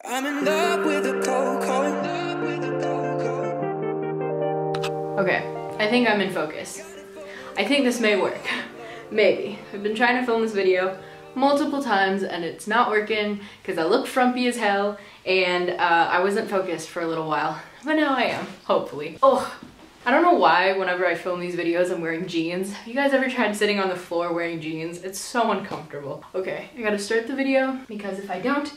I'm in love with a cold. Okay, I think I'm in focus. I think this may work. Maybe. I've been trying to film this video multiple times and it's not working because I look frumpy as hell and I wasn't focused for a little while. But now I am, hopefully. Oh, I don't know why whenever I film these videos I'm wearing jeans. Have you guys ever tried sitting on the floor wearing jeans? It's so uncomfortable. Okay, I gotta start the video because if I don't,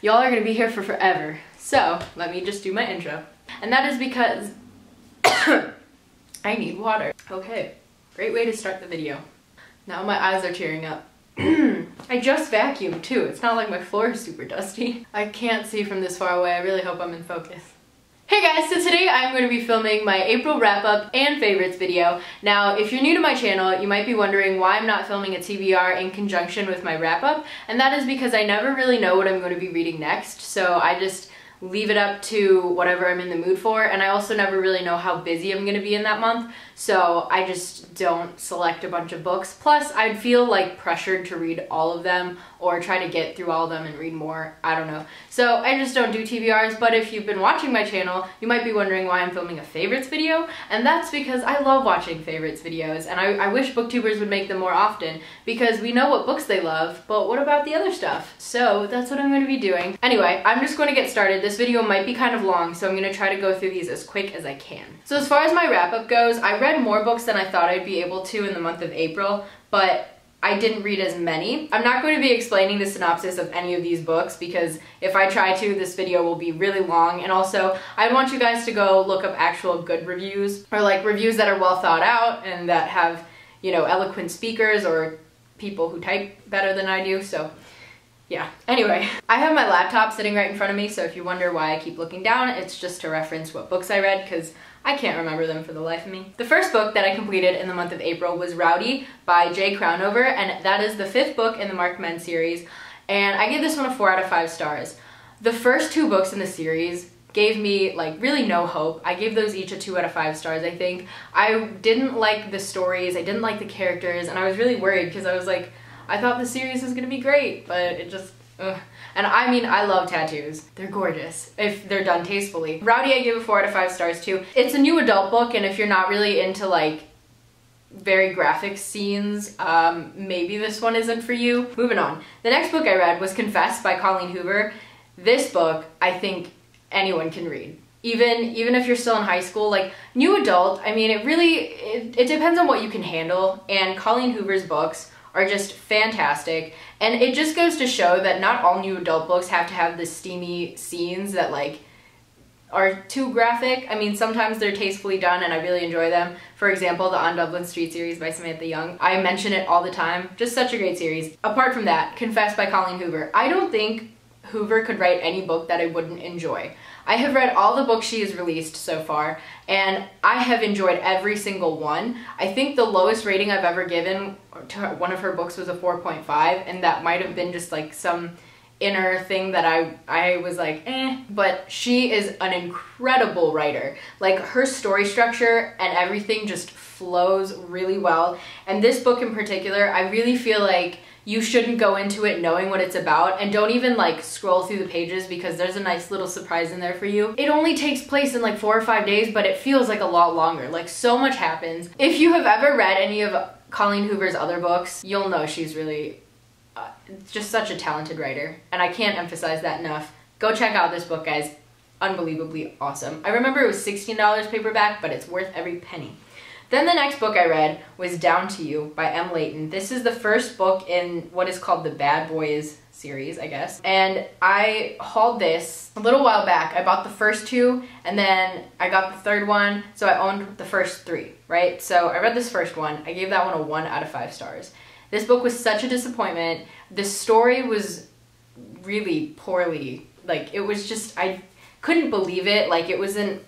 y'all are gonna be here for forever. So, let me just do my intro. And that is because I need water. Okay, great way to start the video. Now my eyes are tearing up. I just vacuumed too. It's not like my floor is super dusty. I can't see from this far away. I really hope I'm in focus. Hey guys, so today I'm going to be filming my April wrap-up and favorites video. Now, if you're new to my channel, you might be wondering why I'm not filming a TBR in conjunction with my wrap-up, and that is because I never really know what I'm going to be reading next, so I just leave it up to whatever I'm in the mood for, and I also never really know how busy I'm going to be in that month, so I just don't select a bunch of books. Plus, I'd feel like pressured to read all of them or try to get through all of them and read more. I don't know. So I just don't do TBRs, but if you've been watching my channel, you might be wondering why I'm filming a favorites video, and that's because I love watching favorites videos, and I wish booktubers would make them more often, because we know what books they love, but what about the other stuff? So that's what I'm going to be doing. Anyway, I'm just going to get started. This video might be kind of long, so I'm going to try to go through these as quick as I can. So as far as my wrap-up goes, I read more books than I thought I'd be able to in the month of April, but I didn't read as many. I'm not going to be explaining the synopsis of any of these books because if I try to, this video will be really long, and also I want you guys to go look up actual good reviews, or like reviews that are well thought out and that have, you know, eloquent speakers or people who type better than I do, so yeah. Anyway, I have my laptop sitting right in front of me, so if you wonder why I keep looking down, it's just to reference what books I read, because I can't remember them for the life of me. The first book that I completed in the month of April was Rowdy by Crownover, and that is the 5th book in the Marked Men series, and I gave this one a 4 out of 5 stars. The first 2 books in the series gave me like really no hope. I gave those each a 2 out of 5 stars, I think. I didn't like the stories, I didn't like the characters, and I was really worried because I was like, I thought the series was gonna be great, but it just, ugh. And I mean, I love tattoos. They're gorgeous, if they're done tastefully. Rowdy I gave a 4 out of 5 stars too. It's a new adult book, and if you're not really into like very graphic scenes, maybe this one isn't for you. Moving on. The next book I read was Confess by Colleen Hoover. This book, I think anyone can read. Even if you're still in high school, like new adult, I mean, it depends on what you can handle, and Colleen Hoover's books are just fantastic, and it just goes to show that not all new adult books have to have the steamy scenes that like are too graphic. I mean, sometimes they're tastefully done and I really enjoy them. For example, the On Dublin Street series by Samantha Young. I mention it all the time. Just such a great series. Apart from that, Confess by Colleen Hoover. I don't think Hoover could write any book that I wouldn't enjoy. I have read all the books she has released so far, and I have enjoyed every single one. I think the lowest rating I've ever given to one of her books was a 4.5, and that might have been just like some inner thing that I was like, eh. But she is an incredible writer. Like, her story structure and everything just flows really well. And this book in particular, I really feel like you shouldn't go into it knowing what it's about, and don't even like scroll through the pages because there's a nice little surprise in there for you. It only takes place in like 4 or 5 days, but it feels like a lot longer. Like, so much happens. If you have ever read any of Colleen Hoover's other books, you'll know she's really just such a talented writer, and I can't emphasize that enough. Go check out this book, guys. Unbelievably awesome. I remember it was $16 paperback, but it's worth every penny. Then the next book I read was Down to You by Leighton. This is the first book in what is called the Bad Boys series, I guess. And I hauled this a little while back. I bought the first 2, and then I got the 3rd one, so I owned the first 3, right? So I read this first one. I gave that one a 1 out of 5 stars. This book was such a disappointment. The story was really poorly, like, it was just, I couldn't believe it. Like, it wasn't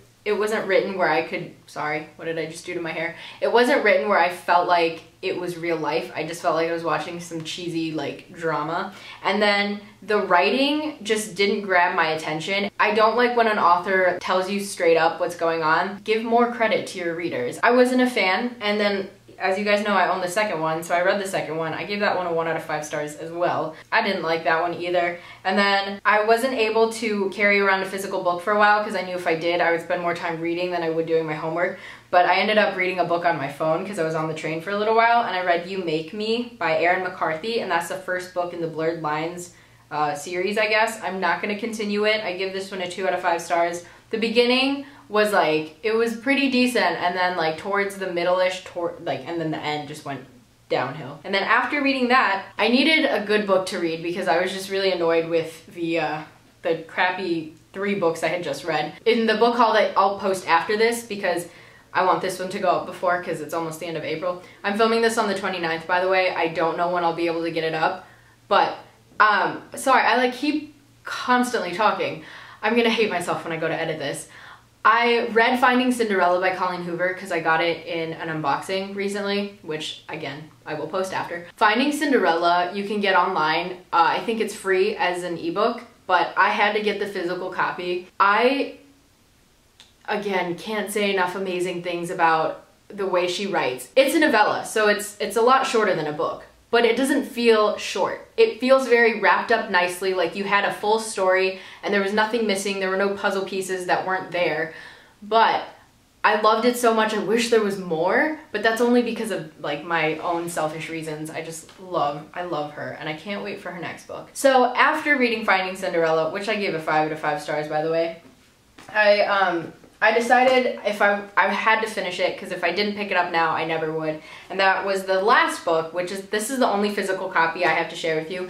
written where I could, sorry, what did I just do to my hair? It wasn't written where I felt like it was real life. I just felt like I was watching some cheesy like drama. And then the writing just didn't grab my attention. I don't like when an author tells you straight up what's going on. Give more credit to your readers. I wasn't a fan, and then as you guys know, I own the second one, so I read the second one. I gave that one a 1 out of 5 stars as well. I didn't like that one either. And then I wasn't able to carry around a physical book for a while because I knew if I did, I would spend more time reading than I would doing my homework. But I ended up reading a book on my phone because I was on the train for a little while, and I read You Make Me by Erin McCarthy, and that's the first book in the Blurred Lines series, I guess. I'm not going to continue it. I give this one a 2 out of 5 stars. The beginning was like, it was pretty decent, and then like towards the middle-ish, and then the end just went downhill. And then after reading that, I needed a good book to read because I was just really annoyed with the crappy 3 books I had just read. In the book haul that I'll post after this, because I want this one to go up before because it's almost the end of April. I'm filming this on the 29th, by the way. I don't know when I'll be able to get it up, but sorry, I like keep constantly talking. I'm gonna hate myself when I go to edit this. I read Finding Cinderella by Colleen Hoover because I got it in an unboxing recently, which again, I will post after. Finding Cinderella you can get online. I think it's free as an ebook, but I had to get the physical copy. I, again, can't say enough amazing things about the way she writes. It's a novella, so it's a lot shorter than a book, but it doesn't feel short. It feels very wrapped up nicely, like you had a full story and there was nothing missing, there were no puzzle pieces that weren't there. But I loved it so much, I wish there was more, but that's only because of like my own selfish reasons. I love her, and I can't wait for her next book. So after reading Finding Cinderella, which I gave a 5 out of 5 stars by the way, I decided if I had to finish it, because if I didn't pick it up now, I never would. And that was the last book, this is the only physical copy I have to share with you,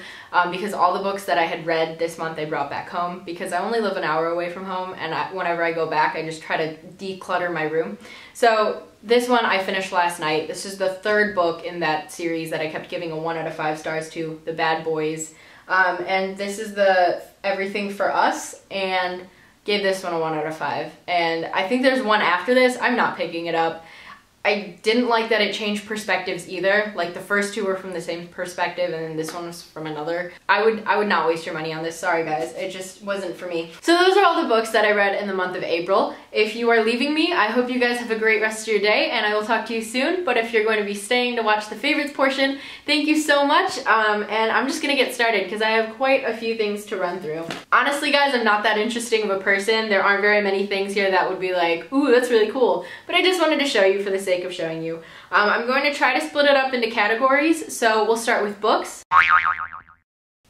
because all the books that I had read this month I brought back home, because I only live an hour away from home, and whenever I go back, I just try to declutter my room. So this one I finished last night. This is the 3rd book in that series that I kept giving a 1 out of 5 stars to, The Bad Boys. And this is the Everything for Us, and gave this one a 1 out of 5. And I think there's one after this. I'm not picking it up. I didn't like that it changed perspectives either. Like the first 2 were from the same perspective and then this one was from another. I would not waste your money on this. Sorry guys, it just wasn't for me. So those are all the books that I read in the month of April. If you are leaving me, I hope you guys have a great rest of your day and I will talk to you soon. But if you're going to be staying to watch the favorites portion, thank you so much. And I'm just gonna get started because I have quite a few things to run through. Honestly guys, I'm not that interesting of a person. There aren't very many things here that would be like, ooh, that's really cool. But I just wanted to show you for the sake of showing you. I'm going to try to split it up into categories, so we'll start with books.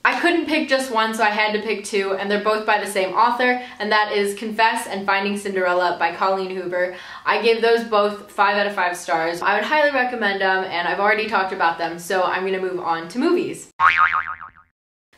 I couldn't pick just one, so I had to pick 2, and they're both by the same author, and that is Confess and Finding Cinderella by Colleen Hoover. I gave those both 5 out of 5 stars. I would highly recommend them, and I've already talked about them, so I'm going to move on to movies.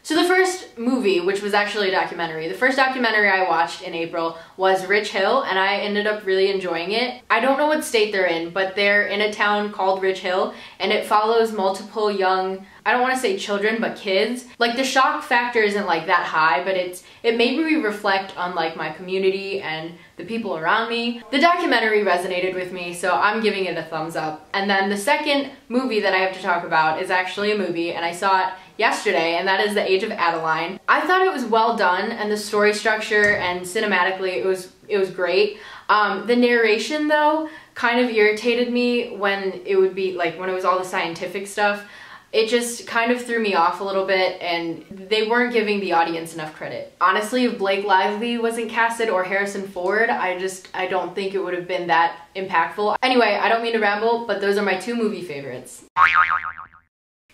So the first movie, which was actually a documentary, the first documentary I watched in April was Rich Hill, and I ended up really enjoying it. I don't know what state they're in, but they're in a town called Rich Hill, and it follows multiple young, I don't want to say children, but kids. Like the shock factor isn't like that high, but it made me reflect on like my community and the people around me. The documentary resonated with me, so I'm giving it a thumbs up. And then the second movie that I have to talk about is actually a movie, and I saw it yesterday, and that is The Age of Adaline. I thought it was well done, and the story structure and cinematically it was great. The narration though kind of irritated me when it would be like when it was all the scientific stuff. It just kind of threw me off a little bit, and they weren't giving the audience enough credit. Honestly, if Blake Lively wasn't casted or Harrison Ford, I don't think it would have been that impactful. Anyway, I don't mean to ramble, but those are my 2 movie favorites.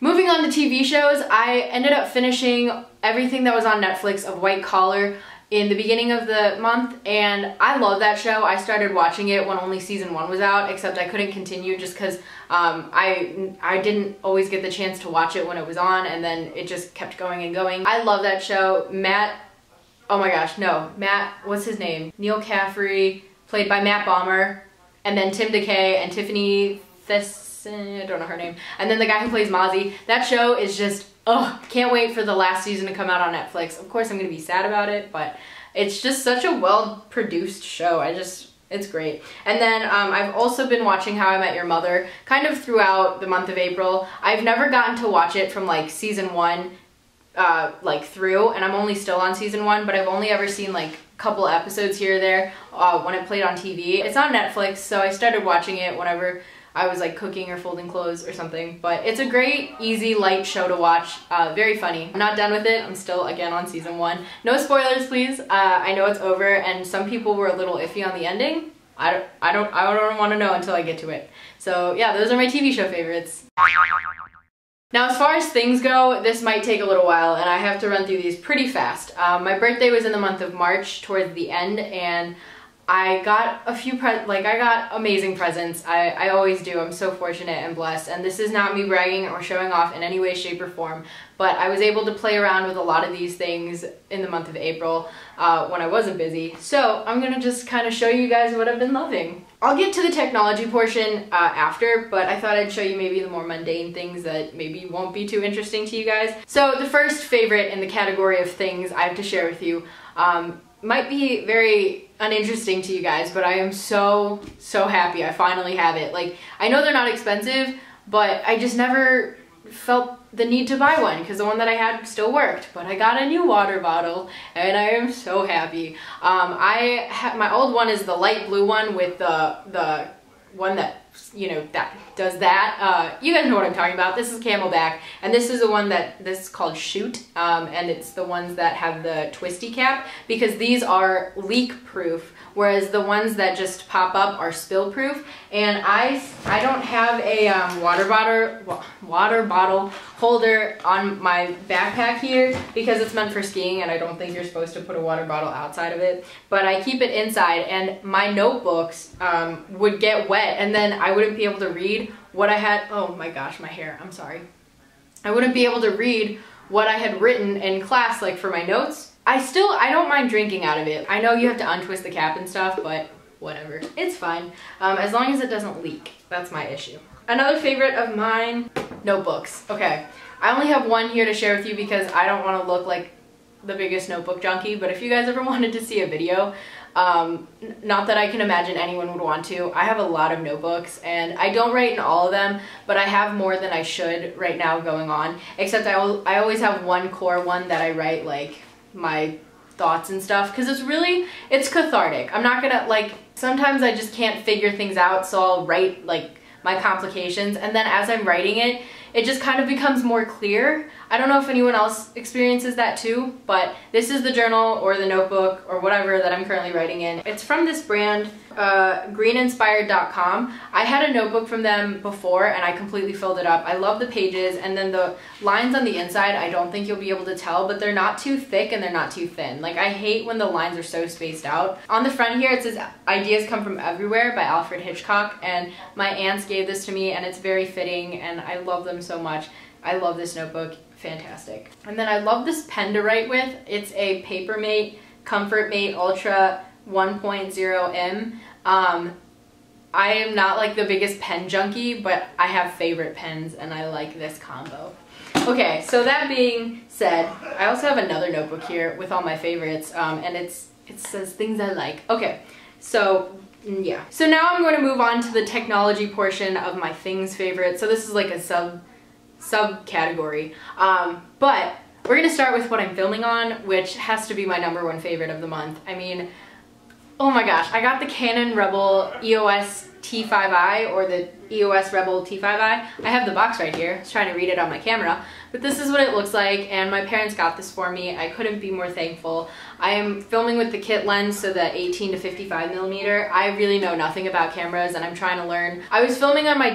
Moving on to TV shows, I ended up finishing everything that was on Netflix of White Collar in the beginning of the month, and I love that show. I started watching it when only season 1 was out, except I couldn't continue just because I didn't always get the chance to watch it when it was on, and then it just kept going and going. I love that show. Matt, what's his name? Neil Caffrey, played by Matt Bomer, and then Tim DeKay and Tiffany I don't know her name, and then the guy who plays Mozzie. That show is just, can't wait for the last season to come out on Netflix. Of course I'm gonna be sad about it, but it's just such a well-produced show. It's great. And then I've also been watching How I Met Your Mother kind of throughout the month of April. I've never gotten to watch it from like season 1 through, and I'm only still on season 1, but I've only ever seen like a couple episodes here or there when it played on TV. It's on Netflix, so I started watching it whenever I was like cooking or folding clothes or something. But it's a great, easy, light show to watch. Very funny. I'm not done with it. I'm still, again, on season 1. No spoilers, please. I know it's over, and some people were a little iffy on the ending. I don't want to know until I get to it. So yeah, those are my TV show favorites. Now, as far as things go, this might take a little while, and I have to run through these pretty fast. My birthday was in the month of March, towards the end, and I got a few I got amazing presents. I always do. I'm so fortunate and blessed, and this is not me bragging or showing off in any way, shape, or form, but I was able to play around with a lot of these things in the month of April when I wasn't busy. So I'm gonna just kind of show you guys what I've been loving. I'll get to the technology portion after, but I thought I'd show you maybe the more mundane things that maybe won't be too interesting to you guys. So the first favorite in the category of things I have to share with you might be very uninteresting to you guys, but I am so happy I finally have it. Like, I know they're not expensive, but I just never felt the need to buy one because the one that I had still worked. But I got a new water bottle and I am so happy. My old one is the light blue one with the one that, you know, that does that. You guys know what I'm talking about. This is Camelback, and this is the one this is called Shoot, and it's the ones that have the twisty cap, because these are leak proof, whereas the ones that just pop up are spill proof. And I don't have a water bottle holder on my backpack here because it's meant for skiing, and I don't think you're supposed to put a water bottle outside of it, but I keep it inside, and my notebooks would get wet, and then I wouldn't be able to read what I had. Oh my gosh, my hair, I'm sorry. I wouldn't be able to read what I had written in class, like for my notes. I don't mind drinking out of it. I know you have to untwist the cap and stuff, but whatever, it's fine. As long as it doesn't leak, that's my issue. Another favorite of mine, notebooks. Okay, I only have one here to share with you because I don't want to look like the biggest notebook junkie, but if you guys ever wanted to see a video, not that I can imagine anyone would want to, I have a lot of notebooks, and I don't write in all of them, but I have more than I should right now going on, except I always have one core one that I write like my thoughts and stuff, because it's cathartic. I'm not gonna, like, sometimes I just can't figure things out, so I'll write like my complications, and then as I'm writing it, it just kind of becomes more clear. I don't know if anyone else experiences that too, but this is the journal or the notebook or whatever that I'm currently writing in. It's from this brand, greeninspired.com. I had a notebook from them before and I completely filled it up. I love the pages, and then the lines on the inside, I don't think you'll be able to tell, but they're not too thick and they're not too thin. Like, I hate when the lines are so spaced out. On the front here it says Ideas Come From Everywhere by Alfred Hitchcock, and my aunts gave this to me and it's very fitting and I love them so much. I love this notebook. Fantastic. And then I love this pen to write with. It's a Papermate Comfort Mate Ultra 1.0 M. I am not like the biggest pen junkie, but I have favorite pens and I like this combo. Okay, so that being said, I also have another notebook here with all my favorites, and it says things I like. Okay, so yeah. So now I'm going to move on to the technology portion of my things favorite. So this is like a subcategory, but we're gonna start with what I'm filming on, which has to be my #1 favorite of the month. I mean, oh my gosh, I got the Canon Rebel EOS T5i, or the EOS Rebel T5i. I have the box right here. I was trying to read it on my camera, but this is what it looks like, and my parents got this for me. I couldn't be more thankful. I am filming with the kit lens, so the 18 to 55 millimeter. I really know nothing about cameras and I'm trying to learn. I was filming on my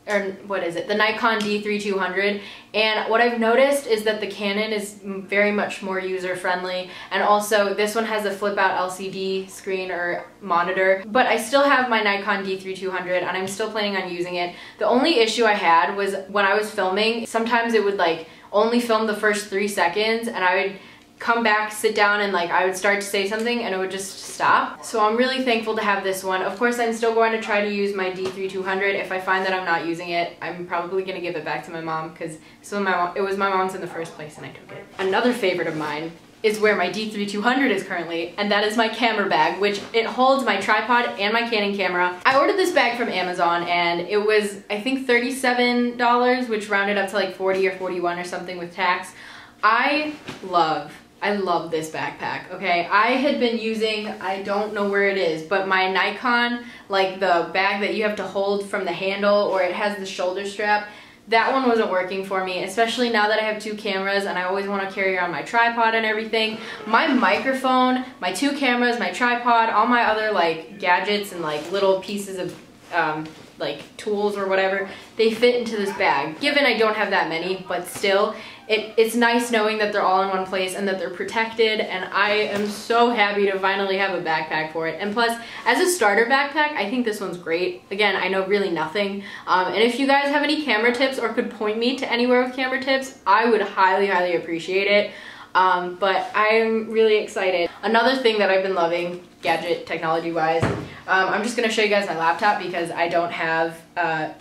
the Nikon D3200, and what I've noticed is that the Canon is very much more user-friendly, and also this one has a flip-out LCD screen or monitor, but I still have my Nikon D3200 and I'm still planning on using it. The only issue I had was when I was filming, sometimes it would like only film the first 3 seconds, and I would come back, sit down, and like I would start to say something and it would just stop. So I'm really thankful to have this one. Of course, I'm still going to try to use my D3200. If I find that I'm not using it, I'm probably going to give it back to my mom, because it was my mom's in the first place and I took it. Another favorite of mine is where my D3200 is currently, and that is my camera bag, which it holds my tripod and my Canon camera. I ordered this bag from Amazon and it was, I think, $37, which rounded up to like 40 or 41 or something with tax. I love I love this backpack, okay? I had been using, I don't know where it is, but my Nikon, like the bag that you have to hold from the handle or it has the shoulder strap, that one wasn't working for me, especially now that I have 2 cameras and I always want to carry around my tripod and everything. My microphone, my 2 cameras, my tripod, all my other like gadgets and like little pieces of like tools or whatever, they fit into this bag. Given I don't have that many, but still, it's nice knowing that they're all in one place and that they're protected, and I am so happy to finally have a backpack for it. And plus, as a starter backpack, I think this one's great. Again, I know really nothing, and if you guys have any camera tips or could point me to anywhere with camera tips, I would highly, highly appreciate it. But I'm really excited. Another thing that I've been loving, gadget technology wise, I'm just gonna show you guys my laptop because I don't have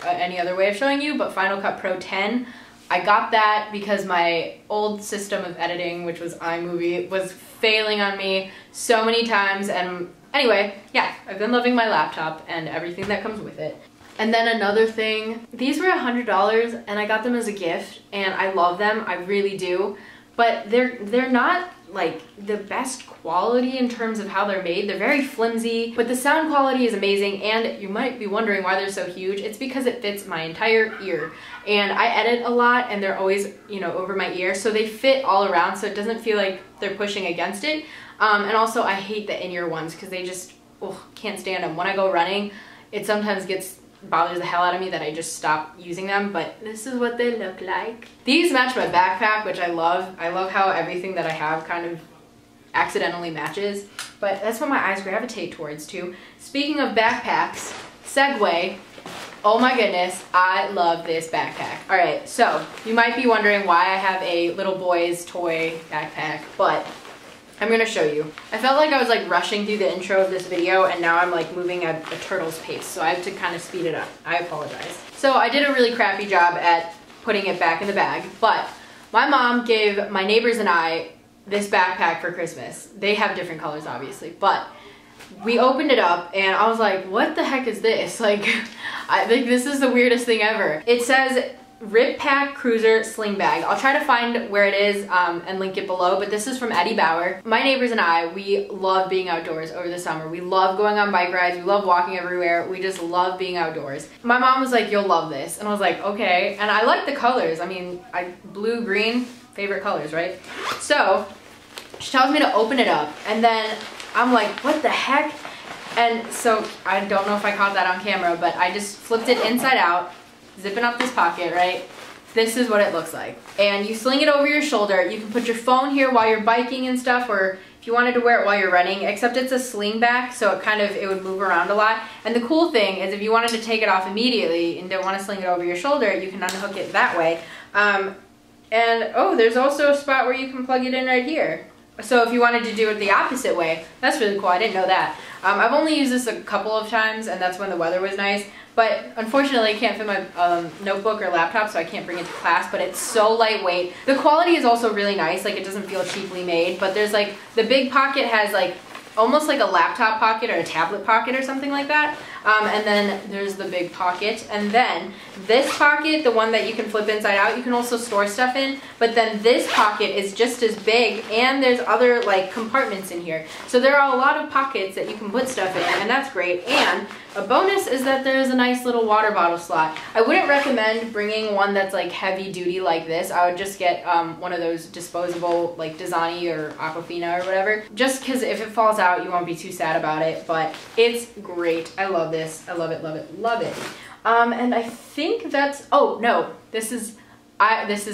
any other way of showing you, but Final Cut Pro 10. I got that because my old system of editing, which was iMovie, was failing on me so many times. And anyway, yeah, I've been loving my laptop and everything that comes with it. And then another thing, these were $100 and I got them as a gift and I love them, I really do. But they're not like the best quality in terms of how they're made. They're very flimsy, but the sound quality is amazing, and you might be wondering why they're so huge. It's because it fits my entire ear. And I edit a lot and they're always, you know, over my ear, so they fit all around so it doesn't feel like they're pushing against it. And also I hate the in-ear ones because they just, can't stand them. When I go running, it sometimes bothers the hell out of me that I just stop using them, but this is what they look like. These match my backpack, which I love. I love how everything that I have kind of accidentally matches, but that's what my eyes gravitate towards too. Speaking of backpacks, segue, oh my goodness, I love this backpack. All right, so you might be wondering why I have a little boy's toy backpack, but I'm gonna show you. I felt like I was like rushing through the intro of this video and now I'm like moving at a turtle's pace, so I have to kind of speed it up. I apologize. So I did a really crappy job at putting it back in the bag, but my mom gave my neighbors and I this backpack for Christmas. They have different colors obviously, but we opened it up and I was like, what the heck is this? Like, I think this is the weirdest thing ever. It says Rip Pack Cruiser Sling Bag. I'll try to find where it is and link it below, but this is from Eddie Bauer. My neighbors and I, we love being outdoors over the summer. We love going on bike rides. We love walking everywhere. We just love being outdoors. My mom was like, you'll love this. And I was like, okay. And I like the colors. I mean, blue, green, favorite colors, right? So she tells me to open it up and then I'm like, what the heck? And so I don't know if I caught that on camera, but I just flipped it inside out, zipping up this pocket, right? This is what it looks like. And you sling it over your shoulder. You can put your phone here while you're biking and stuff, or if you wanted to wear it while you're running, except it's a sling back, so it would move around a lot. And the cool thing is if you wanted to take it off immediately and don't want to sling it over your shoulder, you can unhook it that way. And oh, there's also a spot where you can plug it in right here. So if you wanted to do it the opposite way, that's really cool. I didn't know that. I've only used this a couple of times, and that's when the weather was nice. But unfortunately, I can't fit my notebook or laptop, so I can't bring it to class. But it's so lightweight. The quality is also really nice. Like, it doesn't feel cheaply made. But there's like, the big pocket has like almost like a laptop pocket or a tablet pocket or something like that. And then there's the big pocket. And then this pocket, the one that you can flip inside out, you can also store stuff in. But then this pocket is just as big, and there's other like compartments in here. So there are a lot of pockets that you can put stuff in, and that's great. And a bonus is that there's a nice little water bottle slot. I wouldn't recommend bringing one that's like heavy duty like this. I would just get one of those disposable like Dasani or Aquafina or whatever. Just because if it falls out, you won't be too sad about it. But it's great. I love this. I love it, love it, love it. And I think that's, oh no, this is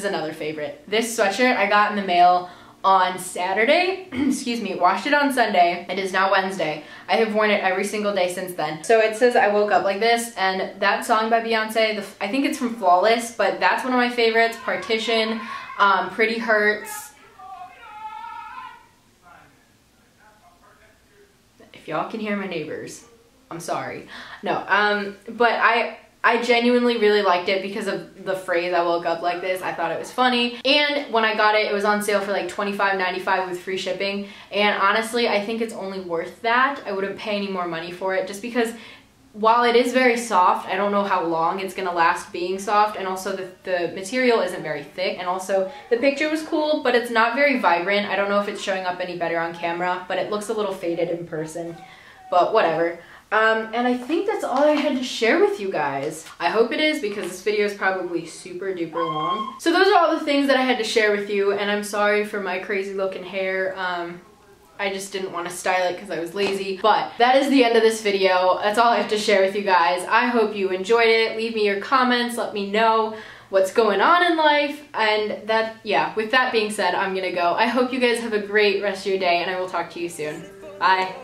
another favorite. This sweatshirt I got in the mail on Saturday, excuse me, washed it on Sunday. It is now Wednesday. I have worn it every single day since then. So it says I woke up like this, and that song by Beyonce, I think it's from Flawless, but that's one of my favorites. Partition, Pretty Hurts. If y'all can hear my neighbors, I'm sorry. No, but I genuinely really liked it because of the phrase I woke up like this. I thought it was funny. And when I got it, it was on sale for like $25.95 with free shipping. And honestly, I think it's only worth that. I wouldn't pay any more money for it just because while it is very soft, I don't know how long it's gonna last being soft, and also the material isn't very thick, and also the picture was cool, but it's not very vibrant. I don't know if it's showing up any better on camera, but it looks a little faded in person, but whatever. And I think that's all I had to share with you guys. I hope it is, because this video is probably super duper long. So those are all the things that I had to share with you, and I'm sorry for my crazy looking hair. I just didn't want to style it because I was lazy. But that is the end of this video. That's all I have to share with you guys. I hope you enjoyed it. Leave me your comments. Let me know what's going on in life. And that, yeah, with that being said, I'm gonna go. I hope you guys have a great rest of your day, and I will talk to you soon. Bye.